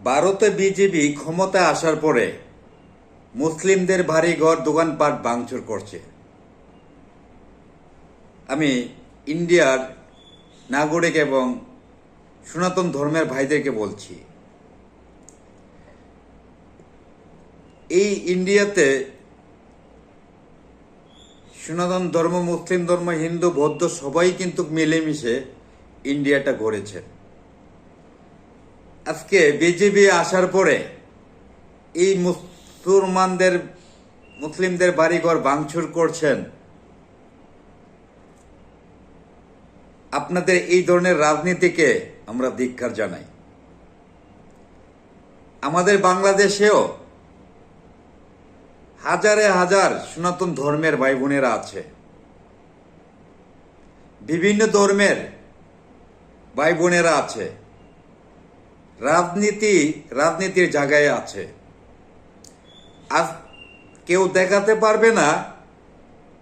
ভারতে বিজেপি ক্ষমতায় আসার পরে মুসলিমদের বাড়িঘর দোকানপাট ভাঙচুর করছে। আমি ইন্ডিয়ার নাগরিক এবং সনাতন ধর্মের ভাইদেরকে বলছি, এই ইন্ডিয়াতে সনাতন ধর্ম, মুসলিম ধর্ম, হিন্দু, বৌদ্ধ সবাই কিন্তু মিলেমিশে ইন্ডিয়াটা গড়েছে। আজকে বিজেপি আসার পরে এই মুসলিমদের বাড়িঘর ভাঙচুর করছেন। আপনাদের এই ধরনের রাজনীতিকে আমরা ধিক্কার জানাই। আমাদের বাংলাদেশেও হাজারে হাজার সনাতন ধর্মের ভাই বোনেরা আছে, বিভিন্ন ধর্মের ভাই বোনেরা আছে, রাজনীতির জায়গায় আছে। আজ কেউ দেখাতে পারবে না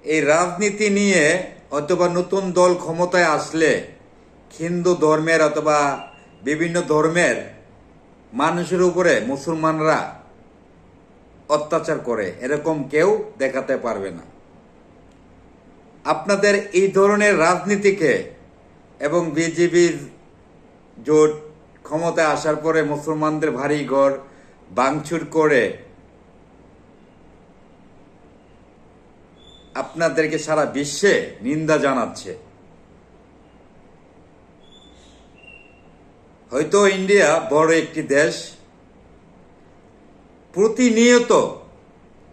এই রাজনীতি নিয়ে অথবা নতুন দল ক্ষমতায় আসলে হিন্দু ধর্মের অথবা বিভিন্ন ধর্মের মানুষের উপরে মুসলমানরা অত্যাচার করে, এরকম কেউ দেখাতে পারবে না। আপনাদের এই ধরনের রাজনীতিকে এবং বিজেপির জোট ক্ষমতায় আসার পরে মুসলমানদের ভারী ঘর ভাঙচুর করে আপনাদেরকে সারা বিশ্বে নিন্দা জানাচ্ছে। হয়তো ইন্ডিয়া বড় একটি দেশ, প্রতিনিয়ত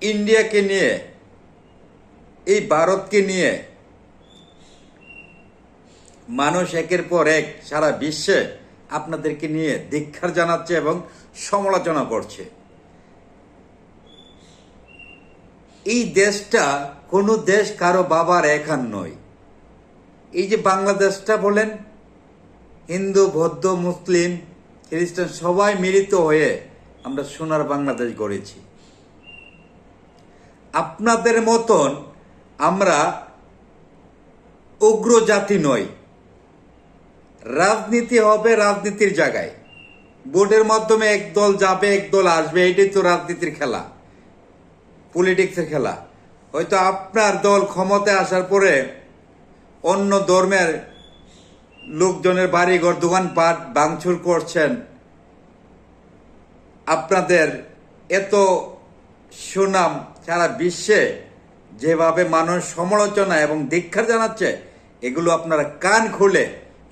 ইন্ডিয়াকে নিয়ে, এই ভারতকে নিয়ে মানুষ একের পর এক সারা বিশ্বে আপনাদেরকে নিয়ে ধিক্কার জানাচ্ছে এবং সমালোচনা করছে। এই দেশটা কোনো দেশ কারো বাবার একার নয়। এই যে বাংলাদেশটা বলেন, হিন্দু, বৌদ্ধ, মুসলিম, খ্রিস্টান সবাই মিলিত হয়ে আমরা সোনার বাংলাদেশ গড়েছি। আপনাদের মতন আমরা উগ্র জাতি নই। রাজনীতি হবে রাজনীতির জায়গায়, ভোটের মাধ্যমে এক দল যাবে, এক দল আসবে, এটাই তো রাজনীতির খেলা, পলিটিক্সের খেলা। হয়তো আপনার দল ক্ষমতায় আসার পরে অন্য ধর্মের লোকজনের বাড়িঘর দোকানপাট ভাঙচুর করছেন। আপনাদের এত সুনাম সারা বিশ্বে যেভাবে মানুষ সমালোচনা এবং ধিক্কার জানাচ্ছে, এগুলো আপনারা কান খুলে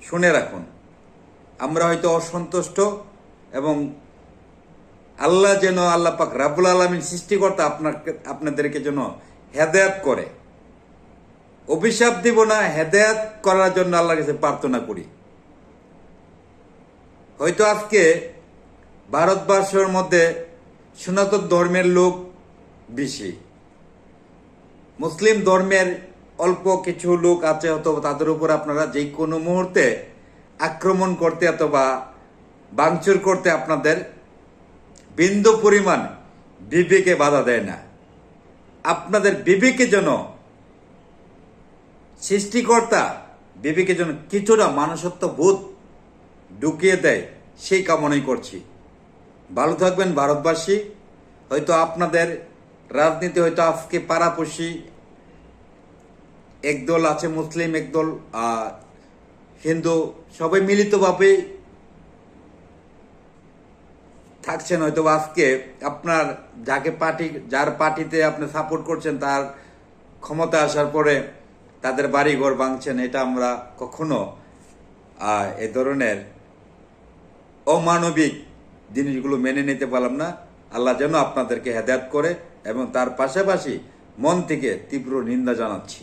শুনে রাখুন। আমরা হয়তো অসন্তুষ্ট এবং আল্লাহ যেন, আল্লাহ পাক রাব্বুল আলামিন সৃষ্টিকর্তা আপনাদেরকে যেন হেদায়েত করে। অভিশাপ দিব না, হেদায়েত করার জন্য আল্লাহর কাছে প্রার্থনা করি। হয়তো আজকে ভারতবর্ষের মধ্যে সনাতন ধর্মের লোক বেশি, মুসলিম ধর্মের অল্প কিছু লোক আছে, অথবা তাদের উপর আপনারা যে কোনো মুহূর্তে আক্রমণ করতে অথবা ভাঙচুর করতে আপনাদের বিন্দু পরিমাণ বিবেকে বাধা দেয় না। আপনাদের বিবেকে যেন সৃষ্টিকর্তা বিবেকে যেন কিছুটা মানুষত্ব বোধ ঢুকিয়ে দেয়, সেই কামনাই করছি। ভালো থাকবেন ভারতবাসী। হয়তো আপনাদের রাজনীতি হয়তো আজকে পাড়াপড়শি একদল আছে, মুসলিম একদল, হিন্দু, সবাই মিলিতভাবে থাকছেন। হয়তো আজকে আপনার যার পার্টিতে আপনি সাপোর্ট করছেন, তার ক্ষমতা আসার পরে তাদের বাড়িঘর ভাঙছেন। এটা আমরা কখনো এ ধরনের অমানবিক জিনিসগুলো মেনে নিতে পারলাম না। আল্লাহ যেন আপনাদেরকে হেদায়েত করে, এবং তার পাশাপাশি মন থেকে তীব্র নিন্দা জানাচ্ছি।